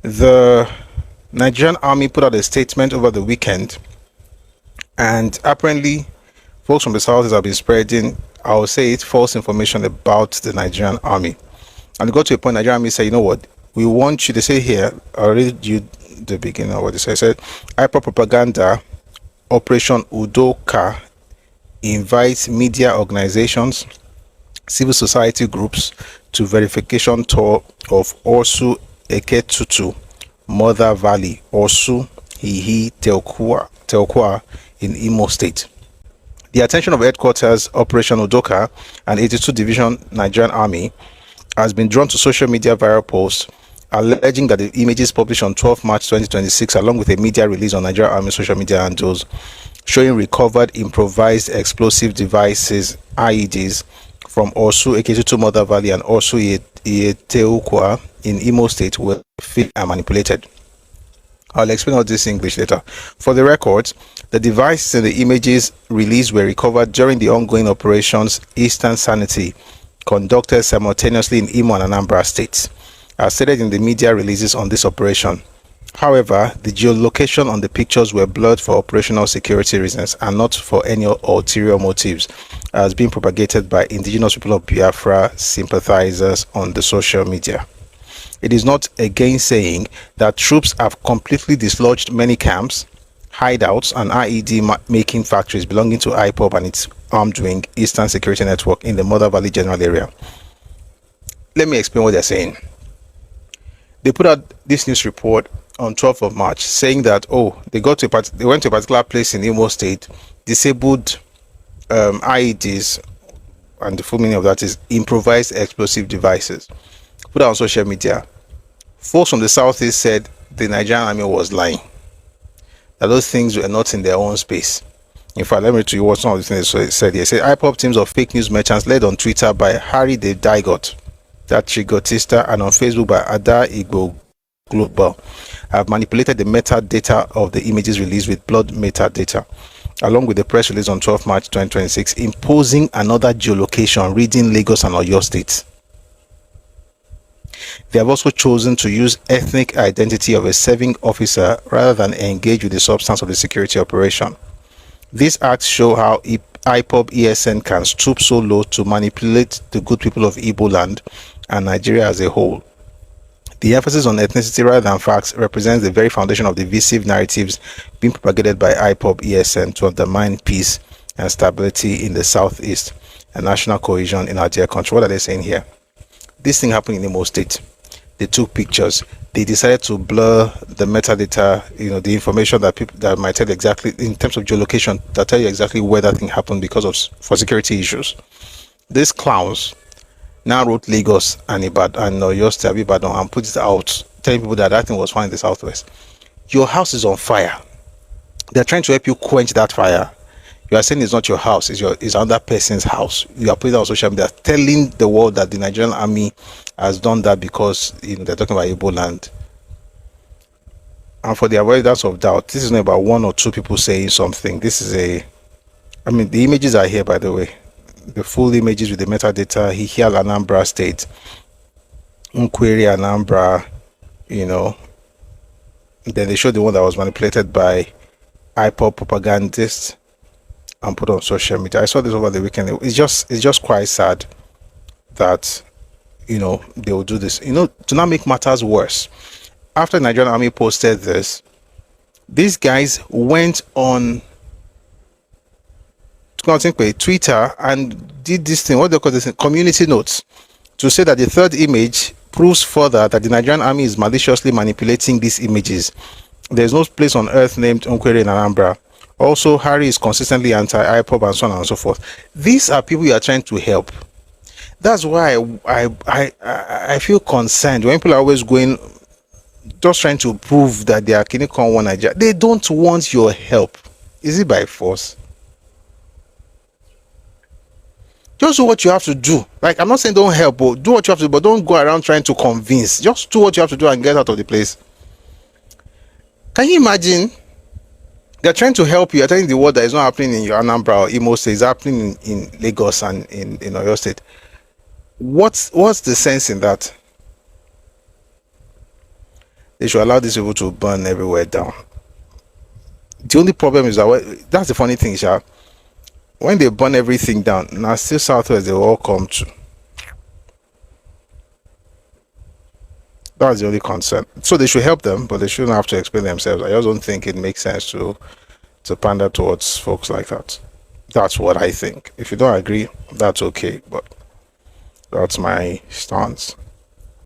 The Nigerian Army put out a statement over the weekend, and apparently folks from the south have been spreading, I would say, false information about the Nigerian Army. And it got to a point Nigerian Army said, you know what, we want you to say here, I'll read you the beginning of what they said. It said, IPOB propaganda, Operation Udoka invites media organizations, civil society groups to verification tour of Orsu Eketutu Mother Valley, Orsu Telkwa in Imo State. The attention of headquarters Operation Udoka and 82 Division Nigerian Army has been drawn to social media viral posts alleging that the images published on 12 March 2026, along with a media release on Nigerian Army social media handles, showing recovered improvised explosive devices (IEDs) from Orsu Eketutu Mother Valley and Orsu Eketutu in Imo State were fake and manipulated. I'll explain all this in English later. For the record, the devices and the images released were recovered during the ongoing Operations Eastern Sanity, conducted simultaneously in Imo and Anambra states, as stated in the media releases on this operation. However, the geolocation on the pictures were blurred for operational security reasons and not for any ulterior motives, as being propagated by indigenous people of Biafra sympathizers on the social media. It is not gainsaying that troops have completely dislodged many camps, hideouts, and IED making factories belonging to IPOB and its armed wing, Eastern Security Network, in the Mother Valley general area. Let me explain what they're saying. They put out this news report on 12th of March saying that, they went to a particular place in Imo State, disabled IEDs, and the full meaning of that is improvised explosive devices. Put out on social media. Folks from the southeast said the Nigerian Army was lying, that those things were not in their own space. In fact, let me read to you what some of the things they said. They said IPOB teams of fake news merchants led on Twitter by Harry the Digot, that Trigotista, and on Facebook by Ada Igbo Global have manipulated the metadata of the images released with blood metadata, along with the press release on 12 March 2026, imposing another geolocation reading Lagos and Oyo states. They have also chosen to use ethnic identity of a serving officer rather than engage with the substance of the security operation. These acts show how IPOB ESN can stoop so low to manipulate the good people of Igbo land and Nigeria as a whole. The emphasis on ethnicity rather than facts represents the very foundation of the divisive narratives being propagated by IPOB ESN to undermine peace and stability in the southeast and national cohesion in our dear country. What are they saying here? This thing happened in Imo State. They took pictures. They decided to blur the metadata, the information that people that might tell exactly in terms of geolocation, that tell you exactly where that thing happened for security issues. These clowns now wrote Lagos and Oyo State, Ibadan, and put it out, telling people that thing was found in the southwest. Your house is on fire. They're trying to help you quench that fire. You are saying it's not your house, it's another person's house. You are putting it on social media, telling the world that the Nigerian Army has done that because they're talking about Igbo land. And for the avoidance of doubt, this is not about one or two people saying something. This is the images are here, by the way. The full images with the metadata. Hihial Anambra State, Nkweri Anambra, Then they showed the one that was manipulated by IPOB propagandists and put on social media. I saw this over the weekend. It's just quite sad that they will do this. To not make matters worse, after the Nigerian Army posted this, these guys went on Twitter and did this thing, what they call this thing, community notes, to say that the third image proves further that the Nigerian Army is maliciously manipulating these images. There is no place on earth named Nkweri in Anambra. Also, Harry is consistently anti-IPOB and so on and so forth. These are people you are trying to help. That's why I feel concerned when people are always going, just trying to prove that they are Kinikon one Nigeria. They don't want your help. Is it by force? Just do what you have to do. Like, I'm not saying don't help, but do what you have to do, but don't go around trying to convince. Just do what you have to do and get out of the place. Can you imagine? They're trying to help you. You're telling the world that is not happening in your Anambra or Imo State, it's happening in Lagos and in Oyo State. What's the sense in that? they should allow these people to burn everywhere down. The only problem is that that's the funny thing, Sha. When they burn everything down, now still Southwest they will all come to. That's the only concern. So they should help them, but they shouldn't have to explain themselves. I just don't think it makes sense to pander towards folks like that. That's what I think. If you don't agree, that's okay, but that's my stance.